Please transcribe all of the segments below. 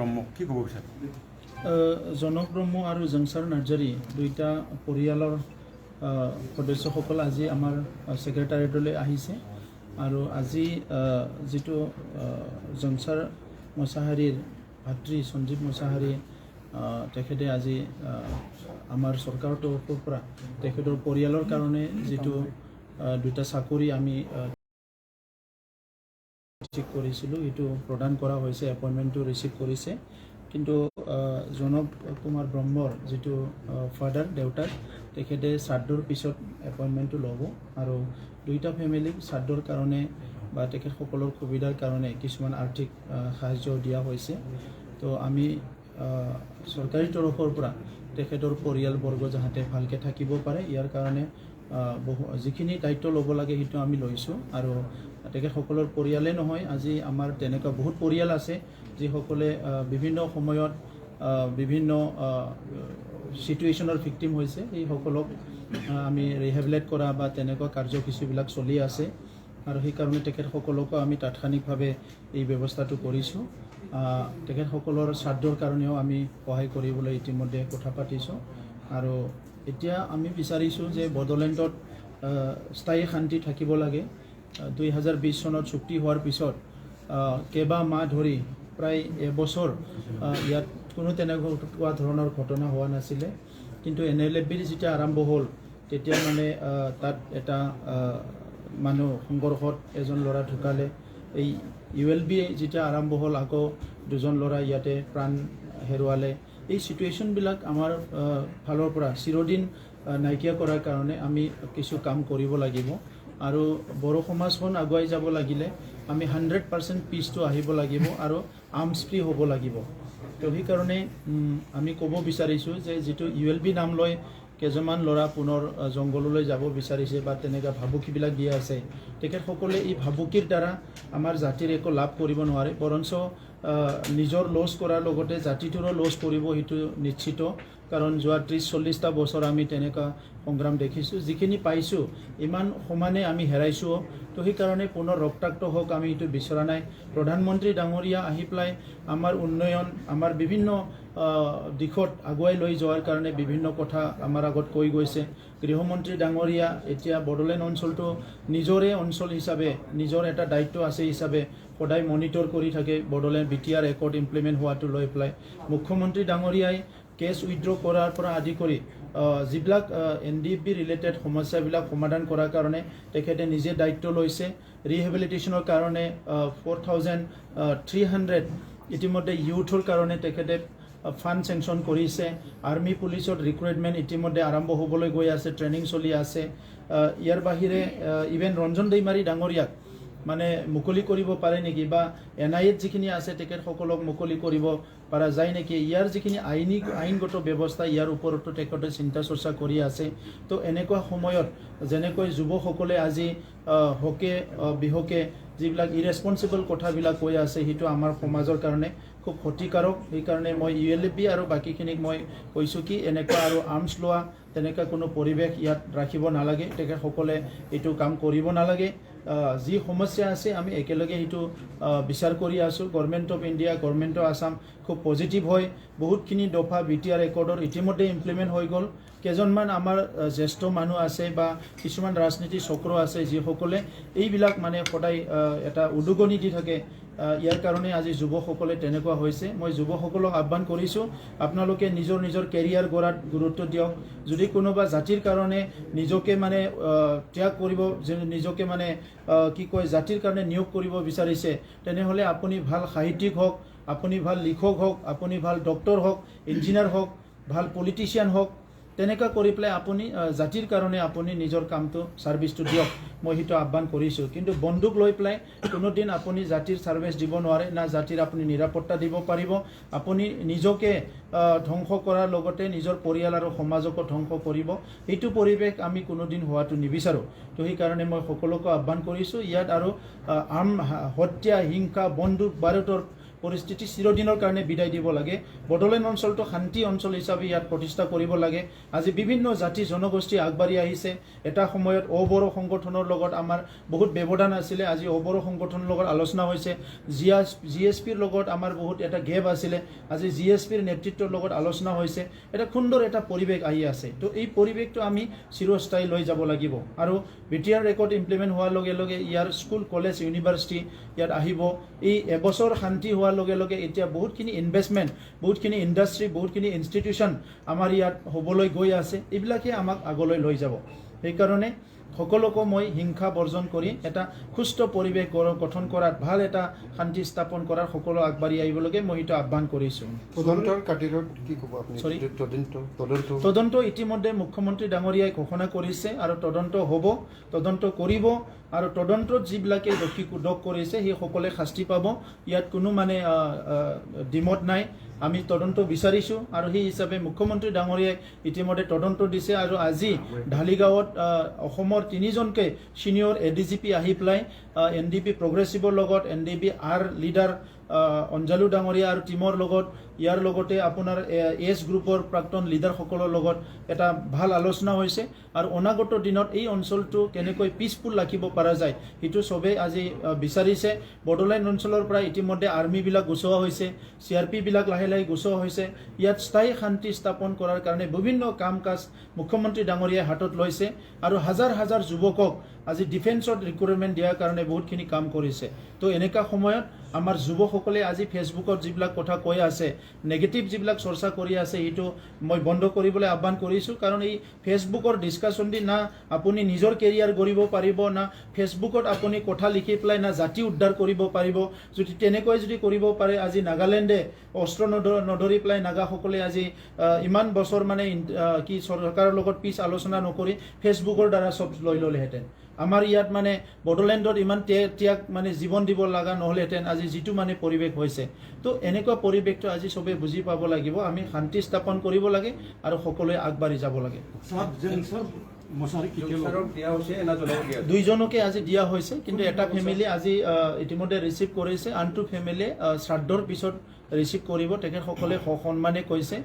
ব্ৰহ্ম কি ক'ব বিচাৰে? জনক ব্ৰহ্ম আৰু জংচাৰ নাৰ্জাৰী দুইটা পৰিয়ালৰ সদস্যসকল আজি আমাৰ ছেক্ৰেটাৰিয়েটলৈ আহিছে আৰু আজি যিটো জংচাৰ মোছাহাৰীৰ ভাতৃ সঞ্জীৱ মোছাহাৰী তেখেতে আজি আমাৰ চৰকাৰৰ তৰফৰ পৰা তেখেতৰ পৰিয়ালৰ কাৰণে যিটো দুটা চাকৰি আমি ৰিচিভ কৰিছিলোঁ এইটো প্ৰদান কৰা হৈছে, এপইণ্টমেণ্টটো ৰিচিভ কৰিছে। কিন্তু জনক কুমাৰ ব্ৰহ্মৰ যিটো ফাদাৰ দেউতাক তেখেতে শ্ৰাদ্ধৰ পিছত এপইণ্টমেণ্টটো ল'ব আৰু দুইটা ফেমিলিক শ্ৰাদ্ধৰ কাৰণে বা তেখেতসকলৰ সুবিধাৰ কাৰণে কিছুমান আৰ্থিক সাহায্য দিয়া হৈছে। তো আমি চৰকাৰী তৰফৰ পৰা তেখেতৰ পৰিয়ালবৰ্গ যাতে ভালকৈ থাকিব পাৰে ইয়াৰ কাৰণে যিখিনি দায়িত্ব ল'ব লাগে সেইটো আমি লৈছোঁ। আৰু তেখেতসকলৰ পৰিয়ালে নহয়, আজি আমাৰ তেনেকুৱা বহুত পৰিয়াল আছে যিসকলে বিভিন্ন সময়ত বিভিন্ন চিটুৱেশ্যনৰ ভিক্টিম হৈছে। সেইসকলক আমি ৰিহেবিলেট কৰা বা তেনেকুৱা কাৰ্যসূচীবিলাক চলি আছে আৰু সেইকাৰণে তেখেতসকলকো আমি তাৎক্ষণিকভাৱে এই ব্যৱস্থাটো কৰিছোঁ। তেখেতসকলৰ শ্ৰাদ্ধৰ কাৰণেও আমি সহায় কৰিবলৈ ইতিমধ্যে কথা পাতিছোঁ আৰু এতিয়া আমি বিচাৰিছোঁ যে বড়োলেণ্ডত স্থায়ী শান্তি থাকিব লাগে। 2020 চনত চুক্তি হোৱাৰ পিছত কেইবা মাহ ধৰি প্ৰায় এবছৰ ইয়াত কোনো তেনেকুৱা ধৰণৰ ঘটনা হোৱা নাছিলে। কিন্তু NLFB যেতিয়া আৰম্ভ হ'ল তেতিয়া মানে তাত এটা মানুহ সংঘৰ্ষত এজন ল'ৰা ঢুকালে। এই ULB যেতিয়া আৰম্ভ হ'ল আকৌ দুজন ল'ৰা ইয়াতে প্ৰাণ হেৰুৱালে। এই চিটুৱেশ্যনবিলাক আমাৰ ফালৰ পৰা চিৰদিন নাইকিয়া কৰাৰ কাৰণে আমি কিছু কাম কৰিব লাগিব আৰু বড়ো সমাজখন আগুৱাই যাব লাগিলে আমি 100% পিচটো আহিব লাগিব আৰু আৰ্মছ ফ্ৰী হ'ব লাগিব। তো সেইকাৰণে আমি ক'ব বিচাৰিছোঁ যে যিটো ULB নাম লৈ কেইজনমান ল'ৰা পুনৰ জংঘললৈ যাব বিচাৰিছে বা তেনেকুৱা ভাবুকিবিলাক দিয়া আছে, তেখেতসকলে এই ভাবুকিৰ দ্বাৰা আমাৰ জাতিৰ একো লাভ কৰিব নোৱাৰে, বৰঞ্চ নিজৰ লছ কৰাৰ লগতে জাতিটোৰো লছ কৰিব সেইটো নিশ্চিত। কাৰণ যোৱা 30-40টা বছৰ আমি তেনেকুৱা সংগ্ৰাম দেখিছোঁ, যিখিনি পাইছোঁ ইমান সমানে আমি হেৰাইছোঁ। তো সেইকাৰণে পুনৰ ৰক্তাক্ত হওক আমি এইটো বিচৰা নাই। প্ৰধানমন্ত্ৰী ডাঙৰীয়া আহি পেলাই আমাৰ উন্নয়ন আমাৰ বিভিন্ন দিশত আগুৱাই লৈ যোৱাৰ কাৰণে বিভিন্ন কথা আমাৰ আগত কৈ গৈছে। গৃহমন্ত্ৰী ডাঙৰীয়া এতিয়া বড়োলেণ্ড অঞ্চলটো নিজৰে অঞ্চল হিচাপে নিজৰ এটা দায়িত্ব আছে হিচাপে সদায় মনিটৰ কৰি থাকে বড়োলেণ্ড BTR একৰ্ড ইমপ্লিমেণ্ট হোৱাটো লৈ পেলাই। মুখ্যমন্ত্ৰী ডাঙৰীয়াই কেছ উইথড্ৰ কৰাৰ পৰা আদি কৰি যিবিলাক NDFB ৰিলেটেড সমস্যাবিলাক সমাধান কৰাৰ কাৰণে তেখেতে নিজে দায়িত্ব লৈছে। ৰিহেবিলিটেশ্যনৰ কাৰণে 4300 ইতিমধ্যে ইউথৰ কাৰণে তেখেতে ফাণ্ড চেংচন কৰিছে। আৰ্মি পুলিচত ৰিক্ৰুইটমেণ্ট ইতিমধ্যে আৰম্ভ হ'বলৈ গৈ আছে, ট্ৰেইনিং চলি আছে। ইয়াৰ বাহিৰে ইভেন ৰঞ্জন দৈমাৰী ডাঙৰীয়াক মানে মুকলি কৰিব পাৰে নেকি বা NIAত যিখিনি আছে তেখেতসকলক মুকলি কৰিব পৰা যায় নেকি, ইয়াৰ যিখিনি আইনগত ব্যৱস্থা ইয়াৰ ওপৰতো তেখেতে চিন্তা চৰ্চা কৰি আছে। তো এনেকুৱা সময়ত যেনেকৈ যুৱকসকলে আজি হকে বিহকে যিবিলাক ইৰেছপনচিবল কথাবিলাক কৈ আছে সেইটো আমাৰ সমাজৰ কাৰণে খুব ক্ষতিকাৰক। সেইকাৰণে মই ULB আৰু বাকীখিনিক মই কৈছোঁ কি এনেকুৱা আৰু আৰ্মছ লোৱা তেনেকুৱা কোনো পৰিৱেশ ইয়াত ৰাখিব নালাগে, তেখেতসকলে এইটো কাম কৰিব নালাগে। যি সমস্যা আছে আমি একেলগে সেইটো বিচাৰ কৰি আছোঁ। Government of India, government of Assam খুব পজিটিভ হয়। বহুতখিনি দফা BTR একৰ্ডৰ ইতিমধ্যে ইমপ্লিমেণ্ট হৈ গ'ল। কেইজনমান আমাৰ জ্যেষ্ঠ মানুহ আছে বা কিছুমান ৰাজনীতি চক্ৰ আছে যিসকলে এইবিলাক মানে সদায় এটা উদগনি দি থাকে। ইয়াৰ কাৰণে আজি যুৱকসকলে তেনেকুৱা হৈছে। মই যুৱকসকলক আহ্বান কৰিছোঁ আপোনালোকে নিজৰ কেৰিয়াৰ গঢ়াত গুৰুত্ব দিয়ক। যদি কোনোবা জাতিৰ কাৰণে নিজকে মানে ত্যাগ কৰিব, নিজকে মানে কি কয় জাতিৰ কাৰণে নিয়োগ কৰিব বিচাৰিছে, তেনেহ'লে আপুনি ভাল সাহিত্যিক হওক, আপুনি ভাল লিখক হওক, আপুনি ভাল ডক্টৰ হওক, ইঞ্জিনিয়াৰ হওক, ভাল পলিটিচিয়ান হওক, তেনেকুৱা কৰি পেলাই আপুনি জাতিৰ কাৰণে আপুনি নিজৰ কামটো ছাৰ্ভিচটো দিয়ক, মই সেইটো আহ্বান কৰিছোঁ। কিন্তু বন্দুক লৈ পেলাই কোনোদিন আপুনি জাতিৰ ছাৰ্ভিচ দিব নোৱাৰে, না জাতিৰ আপুনি নিৰাপত্তা দিব পাৰিব। আপুনি নিজকে ধ্বংস কৰাৰ লগতে নিজৰ পৰিয়াল আৰু সমাজকো ধ্বংস কৰিব। এইটো পৰিৱেশ আমি কোনোদিন হোৱাটো নিবিচাৰোঁ। তো সেইকাৰণে মই সকলোকে আহ্বান কৰিছোঁ ইয়াত আৰু হত্যা, হিংসা, বন্দুক বাৰুদৰ পৰিস্থিতি চিৰদিনৰ কাৰণে বিদায় দিব লাগে বড়োলেণ্ড অঞ্চলটো শান্তি অঞ্চল হিচাপে ইয়াত প্ৰতিষ্ঠা কৰিব লাগে আজি বিভিন্ন জাতি জনগোষ্ঠী আগবাঢ়ি আহিছে এটা সময়ত অবড়ো সংগঠনৰ লগত আমাৰ বহুত ব্যৱধান আছিলে আজি অবড়ো সংগঠনৰ লগত আলোচনা হৈছে জিএছপিৰ লগত আমাৰ বহুত এটা গেপ আছিলে আজি জিএছপিৰ নেতৃত্বৰ লগত আলোচনা হৈছে এটা সুন্দৰ এটা পৰিৱেশ আহি আছে তো এই পৰিৱেশটো আমি চিৰস্থায়ী লৈ যাব লাগিব আৰু বিটিআৰ ৰেকৰ্ড ইমপ্লিমেণ্ট হোৱাৰ লগে লগে ইয়াৰ স্কুল কলেজ ইউনিভাৰ্চিটি ইয়াত আহিব এই এবছৰ শান্তি হোৱাৰ লগে লগে এতিয়া বহুতখিনি ইনভেষ্টমেণ্ট বহুতখিনি ইণ্ডাষ্ট্ৰী বহুতখিনি ইনষ্টিটিউশ্যন আমাৰ ইয়াত হ'বলৈ গৈ আছে এইবিলাকে আমাক আগলৈ লৈ যাব সেইকাৰণে সকলোকে মই হিংসা বৰ্জন কৰি এটা সুস্থ পৰিৱেশ গঠন কৰাত ভাল এটা শান্তি স্থাপন কৰাৰ সকলো আগবাঢ়ি আহিবলৈকে মই সেইটো আহ্বান কৰিছোঁ তদন্ত ইতিমধ্যে মুখ্যমন্ত্ৰী ডাঙৰীয়াই ঘোষণা কৰিছে আৰু তদন্ত হ'ব তদন্ত কৰিব আৰু তদন্তত যিবিলাকে দোষ কৰিছে সেই সকলে শাস্তি পাব ইয়াত কোনো মানে দ্বিমত নাই আমি তদন্ত বিচাৰিছোঁ আৰু সেই হিচাপে মুখ্যমন্ত্ৰী ডাঙৰীয়াই ইতিমধ্যে তদন্ত দিছে আৰু আজি ঢালিগাঁৱত অসমৰ 3জনকে চিনিয়ৰ এডিজিপি আহি পেলাই এনডিপি প্ৰগ্ৰেছিভৰ লগত এনডিপি আৰ লিডাৰ অঞ্জালু ডাঙৰীয়া আৰু টিমৰ লগত ইয়াৰ লগতে আপোনাৰ এছ গ্ৰুপৰ প্ৰাক্তন লিডাৰসকলৰ লগত এটা ভাল আলোচনা হৈছে আৰু অনাগত দিনত এই অঞ্চলটো কেনেকৈ পিচফুল ৰাখিব পৰা যায় সেইটো চবেই আজি বিচাৰিছে বড়োলেণ্ড অঞ্চলৰ পৰা ইতিমধ্যে আৰ্মিবিলাক গুচোৱা হৈছে CRPবিলাক লাহে লাহে গুচোৱা হৈছে ইয়াত স্থায়ী শান্তি স্থাপন কৰাৰ কাৰণে বিভিন্ন কাম কাজ মুখ্যমন্ত্ৰী ডাঙৰীয়াই হাতত লৈছে আৰু হাজাৰ হাজাৰ যুৱকক আজি ডিফেন্সত ৰিক্ৰুটমেণ্ট দিয়াৰ কাৰণে বহুতখিনি কাম কৰিছে তো এনেকুৱা সময়ত আমাৰ যুৱকসকলে আজি ফেচবুকত যিবিলাক কথা কৈ আছে নেগেটিভ যিবিলাক চৰ্চা কৰি আছে সেইটো মই বন্ধ কৰিবলৈ আহ্বান কৰিছোঁ কাৰণ এই ফেচবুকৰ ডিছকাশ্যন দি না আপুনি নিজৰ কেৰিয়াৰ গঢ়িব পাৰিব না ফেচবুকত আপুনি কথা লিখি পেলাই না জাতি উদ্ধাৰ কৰিব পাৰিব যদি তেনেকৈ যদি কৰিব পাৰে আজি নাগালেণ্ডে অস্ত্ৰ নধৰি পেলাই নাগাসকলে আজি ইমান বছৰ মানে কি চৰকাৰৰ লগত পিছ আলোচনা নকৰি ফেচবুকৰ দ্বাৰা চব লৈ ল'লেহেঁতেন আমাৰ ইয়াত মানে বড়োলেণ্ডত ইমান ত্যাগ মানে জীৱন দিব লগা নহ'লেহেঁতেন আজি যিটো মানে পৰিৱেশ হৈছে তো এনেকুৱা পৰিৱেশটো আজি চবেই বুজি পাব লাগিব আমি শান্তি স্থাপন কৰিব লাগে আৰু সকলোৱে আগবাঢ়ি যাব লাগে দুইজনকে আজি দিয়া হৈছে কিন্তু এটা ফেমিলি আজি ইতিমধ্যে ৰিচিভ কৰিছে আনটো ফেমিলি শ্ৰাদ্ধৰ পিছত ৰিচিভ কৰিব তেখেতসকলে সন্মানে কৈছে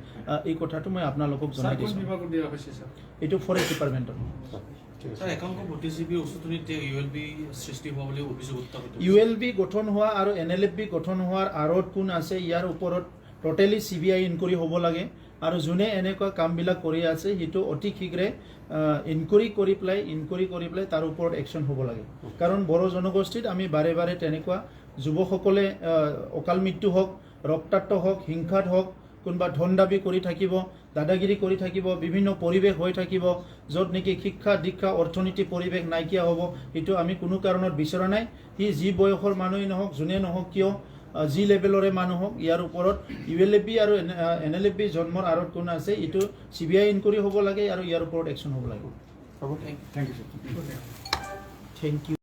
এই কথাটো মই আপোনালোকক জনাই দিছোঁ এইটো ফৰেষ্ট ডিপাৰ্টমেণ্টৰ ULB গঠন হোৱা আৰু NLFB গঠন হোৱাৰ আঁৰত কোন আছে ইয়াৰ ওপৰত টোটেলি CBI ইনকুৱাৰী হ'ব লাগে আৰু যোনে এনেকুৱা কামবিলাক কৰি আছে সেইটো অতি শীঘ্ৰে ইনকুৱাৰী কৰি পেলাই তাৰ ওপৰত একশ্যন হ'ব লাগে কাৰণ বড়ো জনগোষ্ঠীত আমি বাৰে বাৰে তেনেকুৱা যুৱকসকলে অকাল মৃত্যু হওক ৰক্তাক্ত হওক হিংসাত হওক কোনোবা ধন দাবী কৰি থাকিব দাদাগিৰি কৰি থাকিব বিভিন্ন পৰিৱেশ হৈ থাকিব য'ত নেকি শিক্ষা দীক্ষা অৰ্থনীতি পৰিৱেশ নাইকিয়া হ'ব সেইটো আমি কোনো কাৰণত বিচৰা নাই সি যি বয়সৰ মানুহেই নহওক যোনে নহওক কিয় যি লেভেলৰে মানুহ হওক ইয়াৰ ওপৰত ULB আৰু NLFB জন্মৰ আঁৰত কোন আছে এইটো CBI ইনকুৱাৰী হ'ব লাগে আৰু ইয়াৰ ওপৰত একশ্যন হ'ব লাগে থেংক ইউ